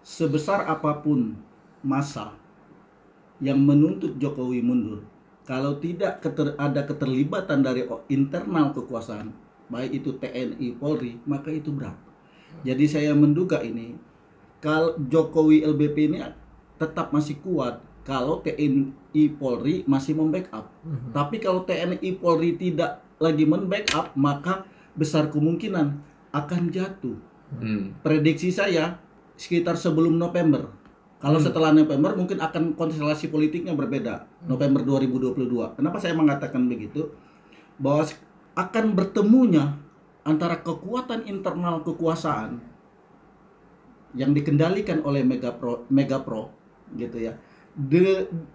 sebesar apapun massa yang menuntut Jokowi mundur, kalau tidak ada keterlibatan dari internal kekuasaan, baik itu TNI, Polri, maka itu berat. Jadi saya menduga ini, kalau Jokowi LBP ini tetap masih kuat kalau TNI Polri masih membackup. Tapi kalau TNI Polri tidak lagi membackup, maka besar kemungkinan akan jatuh. Prediksi saya sekitar sebelum November. Kalau setelah November mungkin akan konstelasi politiknya berbeda. November 2022. Kenapa saya mengatakan begitu? Bahwa akan bertemunya antara kekuatan internal kekuasaan yang dikendalikan oleh Megapro gitu ya,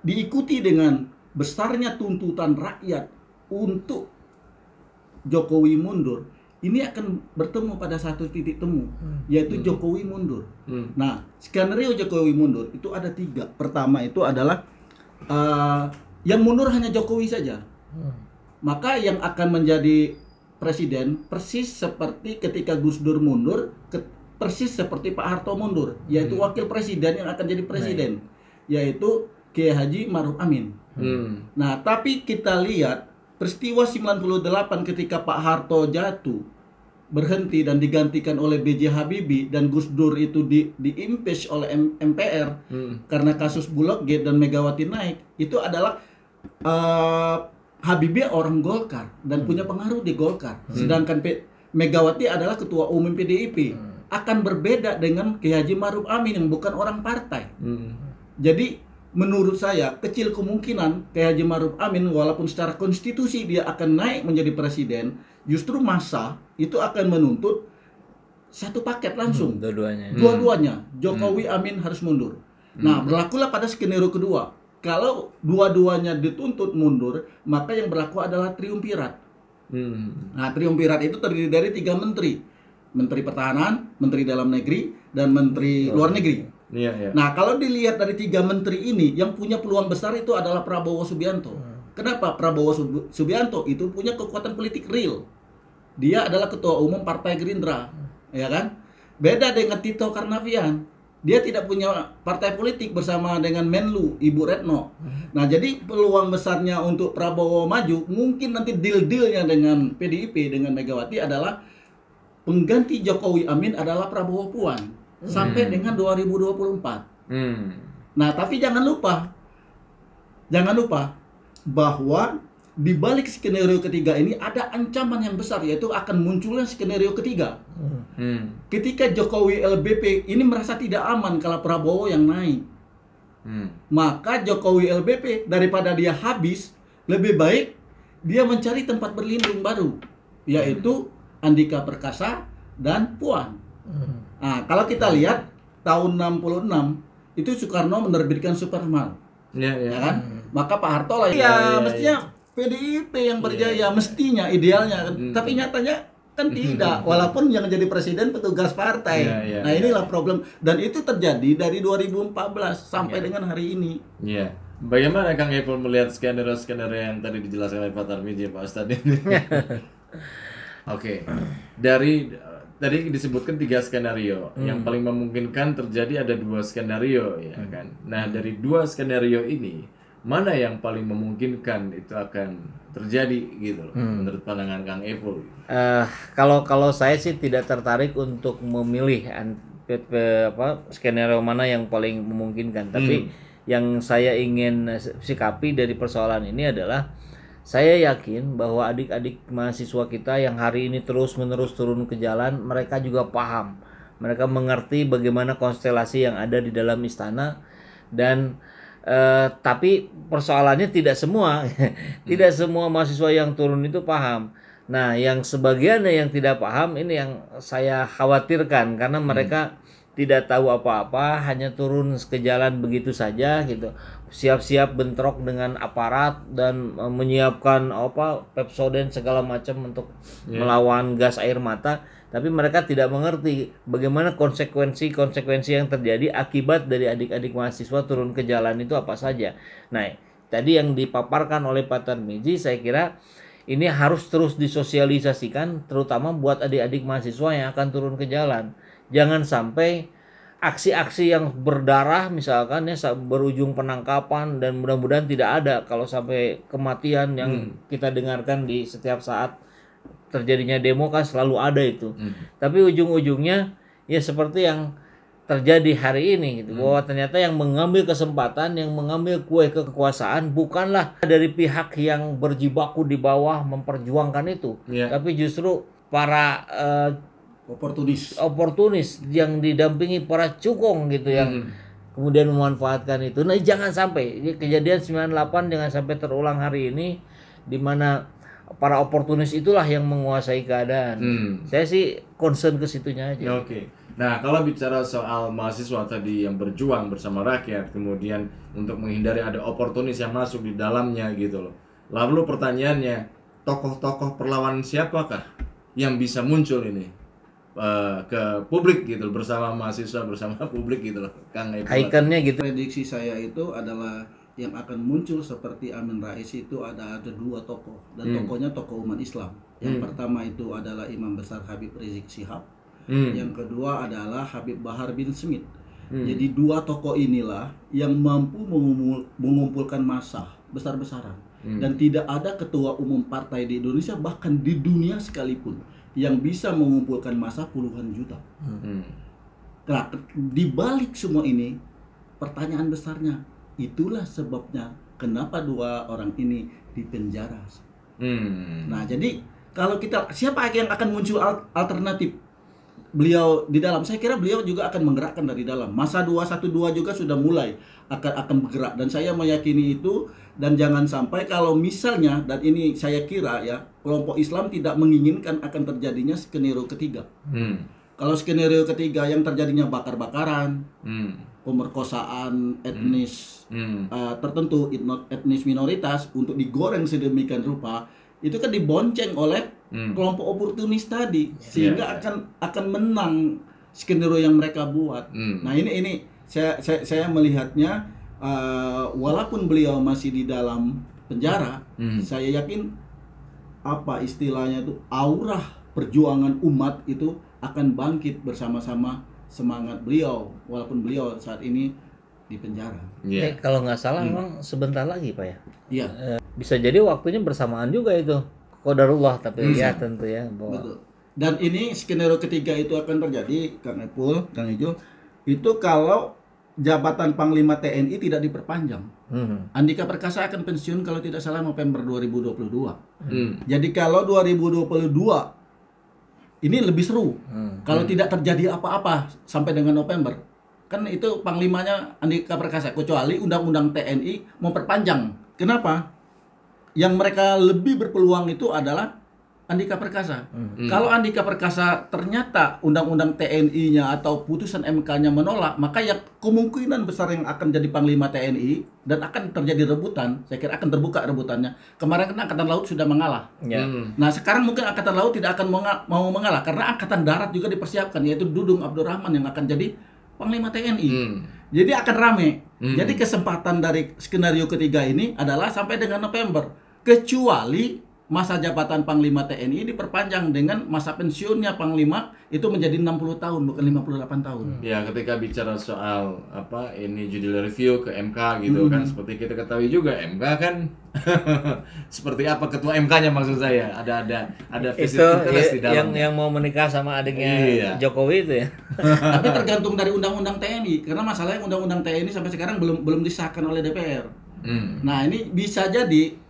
diikuti dengan besarnya tuntutan rakyat untuk Jokowi mundur. Ini akan bertemu pada satu titik temu, yaitu Jokowi mundur. Nah, skenario Jokowi mundur itu ada 3. Pertama itu adalah yang mundur hanya Jokowi saja. Maka yang akan menjadi presiden persis seperti ketika Gus Dur mundur, persis seperti Pak Harto mundur, yaitu wakil presiden yang akan jadi presiden, yaitu Kiai Haji Ma'ruf Amin. Nah, tapi kita lihat peristiwa 98 ketika Pak Harto jatuh, berhenti dan digantikan oleh B.J. Habibie, dan Gus Dur itu di-impeach oleh MPR karena kasus Bulog Gate dan Megawati naik. Itu adalah Habibie orang Golkar dan punya pengaruh di Golkar. Sedangkan Megawati adalah ketua umum PDIP. Akan berbeda dengan Kiai Haji Ma'ruf Amin yang bukan orang partai. Jadi menurut saya kecil kemungkinan Kiai Haji Ma'ruf Amin walaupun secara konstitusi dia akan naik menjadi presiden, justru massa itu akan menuntut satu paket langsung. Dua-duanya. Jokowi Amin harus mundur. Nah, berlakulah pada skenario kedua. Kalau dua-duanya dituntut mundur, maka yang berlaku adalah triumvirat. Nah, triumvirat itu terdiri dari 3 menteri. Menteri Pertahanan, Menteri Dalam Negeri, dan Menteri Luar Negeri. Nah, kalau dilihat dari 3 menteri ini, yang punya peluang besar itu adalah Prabowo Subianto. Kenapa? Prabowo Subianto itu punya kekuatan politik real. Dia adalah ketua umum Partai Gerindra, ya kan? Beda dengan Tito Karnavian. Dia tidak punya partai politik bersama dengan Menlu, Ibu Retno. Nah, jadi peluang besarnya untuk Prabowo maju, mungkin nanti deal-dealnya dengan PDIP, dengan Megawati adalah pengganti Jokowi Amin adalah Prabowo Puan sampai dengan 2024. Nah, tapi jangan lupa bahwa di balik skenario ketiga ini ada ancaman yang besar, yaitu akan munculnya skenario ketiga. Ketika Jokowi LBP ini merasa tidak aman kalau Prabowo yang naik, maka Jokowi LBP daripada dia habis, lebih baik dia mencari tempat berlindung baru, yaitu Andika Perkasa dan Puan. Nah, kalau kita lihat tahun 66 itu Soekarno menerbitkan Superman, ya kan? Maka Pak Harto lah mestinya PDIP yang berjaya, mestinya idealnya kan. Tapi nyatanya kan tidak, walaupun yang jadi presiden petugas partai. Nah, inilah problem, dan itu terjadi dari 2014 sampai dengan hari ini. Bagaimana Kang Epul melihat skenario-skenario yang tadi dijelaskan oleh Pak Tarmizi, Pak Ustadz ini? Oke. Tadi disebutkan 3 skenario. Yang paling memungkinkan terjadi ada 2 skenario, ya kan. Nah, dari 2 skenario ini, mana yang paling memungkinkan itu akan terjadi gitu loh, menurut pandangan Kang Epul? Kalau saya sih tidak tertarik untuk memilih skenario mana yang paling memungkinkan. Tapi yang saya ingin sikapi dari persoalan ini adalah, saya yakin bahwa adik-adik mahasiswa kita yang hari ini terus-menerus turun ke jalan, mereka juga paham. Mereka mengerti bagaimana konstelasi yang ada di dalam istana, dan tapi persoalannya tidak semua tidak semua mahasiswa yang turun itu paham. Nah, yang sebagiannya yang tidak paham ini yang saya khawatirkan, karena mereka tidak tahu apa-apa, hanya turun ke jalan begitu saja gitu, siap-siap bentrok dengan aparat dan menyiapkan Pepsodent segala macam untuk melawan gas air mata. Tapi mereka tidak mengerti bagaimana konsekuensi yang terjadi akibat dari adik-adik mahasiswa turun ke jalan itu apa saja. Nah, tadi yang dipaparkan oleh Pak Tarmizi, saya kira ini harus terus disosialisasikan, terutama buat adik-adik mahasiswa yang akan turun ke jalan. Jangan sampai aksi-aksi yang berdarah misalkan ya berujung penangkapan, dan mudah-mudahan tidak ada kalau sampai kematian yang kita dengarkan di setiap saat terjadinya demo kan selalu ada itu. Tapi ujung-ujungnya ya seperti yang terjadi hari ini gitu, bahwa ternyata yang mengambil kesempatan, yang mengambil kue kekuasaan bukanlah dari pihak yang berjibaku di bawah memperjuangkan itu, tapi justru para oportunis yang didampingi para cukong gitu yang kemudian memanfaatkan itu. Nah, jangan sampai kejadian 98 jangan sampai terulang hari ini, di mana para oportunis itulah yang menguasai keadaan. Saya sih concern ke situnya aja. Oke. Nah, kalau bicara soal mahasiswa tadi yang berjuang bersama rakyat, kemudian untuk menghindari ada oportunis yang masuk di dalamnya gitu loh. Lalu pertanyaannya, tokoh-tokoh perlawanan siapakah yang bisa muncul ini ke publik gitu bersama mahasiswa, bersama publik gitu loh, Kang Epul? Ikonnya gitu. Prediksi saya itu adalah yang akan muncul seperti Amin Rais itu ada 2 tokoh, dan tokohnya tokoh umat Islam. Yang pertama itu adalah Imam Besar Habib Rizik Syihab. Yang kedua adalah Habib Bahar bin Smith. Jadi 2 tokoh inilah yang mampu mengumpulkan massa besar-besaran. Dan tidak ada ketua umum partai di Indonesia, bahkan di dunia sekalipun, yang bisa mengumpulkan massa puluhan juta. Nah, di balik semua ini, pertanyaan besarnya, itulah sebabnya kenapa 2 orang ini dipenjara. Nah, jadi kalau kita, siapa yang akan muncul alternatif beliau di dalam? Saya kira beliau juga akan menggerakkan dari dalam. Masa 212 juga sudah mulai akan bergerak, dan saya meyakini itu. Dan jangan sampai kalau misalnya, dan ini saya kira ya, kelompok Islam tidak menginginkan akan terjadinya skenario ketiga. Kalau skenario ketiga yang terjadinya bakar-bakaran, pemerkosaan etnis tertentu, etnis minoritas untuk digoreng sedemikian rupa, itu kan dibonceng oleh kelompok oportunis tadi, sehingga akan menang skenario yang mereka buat. Nah, ini saya melihatnya, walaupun beliau masih di dalam penjara, saya yakin apa istilahnya itu, aura perjuangan umat itu akan bangkit bersama-sama semangat beliau, walaupun beliau saat ini di penjara. Kalau nggak salah memang sebentar lagi Pak ya. Iya. Bisa jadi waktunya bersamaan juga itu. Qadarullah, tapi ya tentu ya. Betul. Dan ini skenario ketiga itu akan terjadi, Kang Epul, Kang Ijo, itu kalau jabatan Panglima TNI tidak diperpanjang. Andika Perkasa akan pensiun kalau tidak salah November 2022. Jadi kalau 2022 ini lebih seru. Kalau tidak terjadi apa-apa sampai dengan November, kan itu Panglimanya Andika Perkasa, kecuali Undang-Undang TNI memperpanjang. Kenapa? Yang mereka lebih berpeluang itu adalah Andika Perkasa. Kalau Andika Perkasa ternyata Undang-Undang TNI-nya atau putusan MK-nya menolak, maka ya kemungkinan besar yang akan jadi Panglima TNI dan akan terjadi rebutan. Saya kira akan terbuka rebutannya. Kemarin kan Angkatan Laut sudah mengalah. Nah, sekarang mungkin Angkatan Laut tidak akan mau mengalah, karena Angkatan Darat juga dipersiapkan, yaitu Dudung Abdurrahman yang akan jadi Panglima TNI. Jadi akan rame. Jadi kesempatan dari skenario ketiga ini adalah sampai dengan November, kecuali masa jabatan Panglima TNI diperpanjang dengan masa pensiunnya Panglima itu menjadi 60 tahun, bukan 58 tahun. Ya, ketika bicara soal apa ini judicial review ke MK gitu kan, seperti kita ketahui juga MK kan seperti apa ketua MK-nya, maksud saya ada visit interest di dalamnya. Yang mau menikah sama adiknya Jokowi itu ya. Tapi tergantung dari undang-undang TNI, karena masalahnya undang-undang TNI sampai sekarang belum disahkan oleh DPR. Nah, ini bisa jadi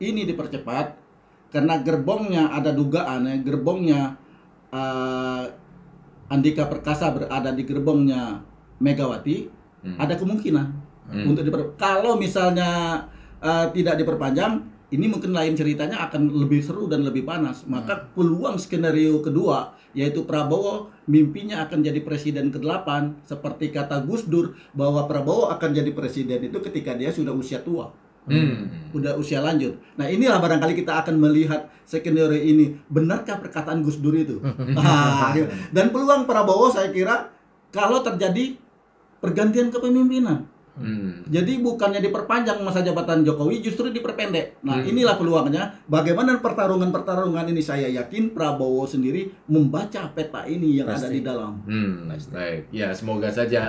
ini dipercepat karena gerbongnya, ada dugaan ya, gerbongnya Andika Perkasa berada di gerbongnya Megawati, ada kemungkinan untuk kalau misalnya tidak diperpanjang, ini mungkin lain ceritanya, akan lebih seru dan lebih panas. Maka peluang skenario kedua, yaitu Prabowo mimpinya akan jadi presiden ke-8, seperti kata Gus Dur bahwa Prabowo akan jadi presiden itu ketika dia sudah usia tua. Udah usia lanjut. Nah, inilah barangkali kita akan melihat skenario ini. Benarkah perkataan Gus Dur itu? Dan peluang Prabowo saya kira kalau terjadi pergantian kepemimpinan. Jadi bukannya diperpanjang masa jabatan Jokowi, justru diperpendek. Nah, inilah peluangnya. Bagaimana pertarungan-pertarungan ini, saya yakin Prabowo sendiri membaca peta ini yang ada di dalam. Baik, ya semoga saja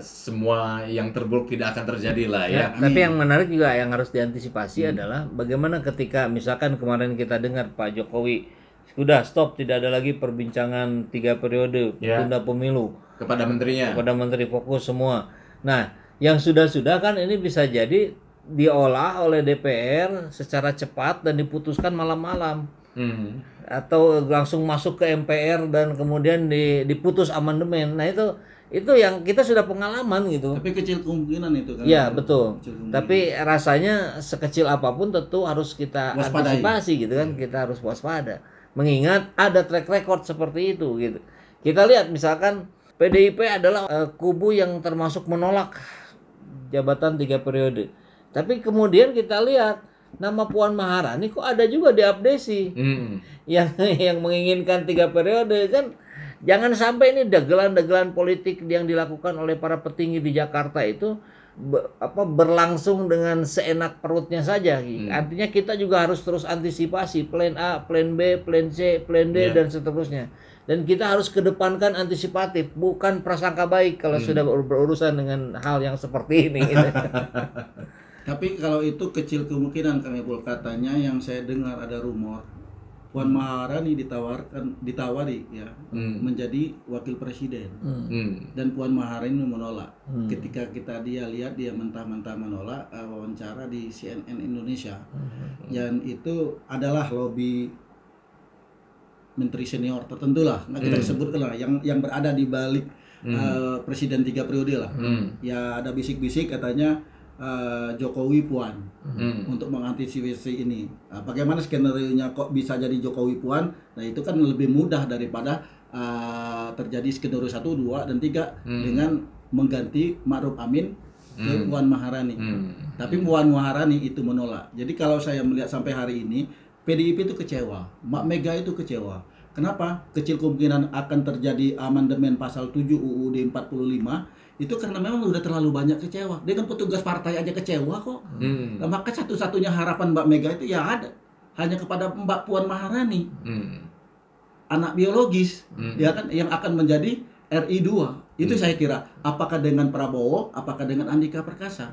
semua yang terburuk tidak akan terjadi lah ya. Tapi yang menarik juga yang harus diantisipasi adalah bagaimana ketika misalkan kemarin kita dengar Pak Jokowi sudah stop, tidak ada lagi perbincangan 3 periode, tunda pemilu. Kepada menterinya. Kepada menteri, fokus semua. Nah, yang sudah-sudah kan ini bisa jadi diolah oleh DPR secara cepat dan diputuskan malam-malam. Atau langsung masuk ke MPR dan kemudian diputus amandemen. Nah, itu yang kita sudah pengalaman gitu. Tapi kecil kemungkinan itu kan. Iya, betul. Tapi rasanya sekecil apapun tentu harus kita antisipasi gitu kan. Kita harus waspada. Mengingat ada track record seperti itu gitu. Kita lihat misalkan PDIP adalah kubu yang termasuk menolak jabatan 3 periode. Tapi kemudian kita lihat nama Puan Maharani kok ada juga di Abdesi yang menginginkan 3 periode kan. Jangan sampai ini dagelan-dagelan politik yang dilakukan oleh para petinggi di Jakarta itu berlangsung dengan seenak perutnya saja. Artinya kita juga harus terus antisipasi plan A, plan B, plan C, plan D dan seterusnya. Dan kita harus kedepankan antisipatif, bukan prasangka baik kalau sudah berurusan dengan hal yang seperti ini. Tapi kalau itu kecil kemungkinan, Kang Epul, katanya yang saya dengar ada rumor Puan Maharani ditawari ya menjadi wakil presiden. Dan Puan Maharani menolak. Ketika dia lihat dia mentah-mentah menolak wawancara di CNN Indonesia. Dan itu adalah lobby menteri senior tertentu lah, nggak kita sebutkan lah, yang berada di balik presiden 3 periode lah. Ya ada bisik-bisik katanya Jokowi Puan untuk mengantisipasi ini. Bagaimana skenario-nya kok bisa jadi Jokowi Puan? Nah itu kan lebih mudah daripada terjadi skenario 1, 2, dan 3 dengan mengganti Ma'ruf Amin ke Puan Maharani. Tapi Puan Maharani itu menolak. Jadi kalau saya melihat sampai hari ini PDIP itu kecewa, Mbak Mega itu kecewa. Kenapa? Kecil kemungkinan akan terjadi amandemen pasal 7 UUD 45 itu karena memang udah terlalu banyak kecewa. Dengan petugas partai aja kecewa kok. Nah, maka satu-satunya harapan Mbak Mega itu ya ada hanya kepada Mbak Puan Maharani. Anak biologis ya kan yang akan menjadi RI 2. Itu saya kira. Apakah dengan Prabowo, apakah dengan Andika Perkasa?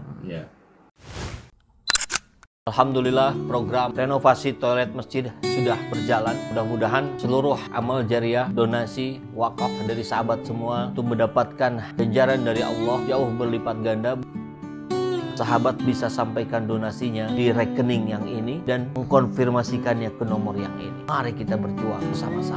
Alhamdulillah program renovasi toilet masjid sudah berjalan. Mudah-mudahan seluruh amal jariah, donasi, wakaf dari sahabat semua untuk mendapatkan ganjaran dari Allah jauh berlipat ganda. Sahabat bisa sampaikan donasinya di rekening yang ini dan mengkonfirmasikannya ke nomor yang ini. Mari kita berjuang bersama-sama.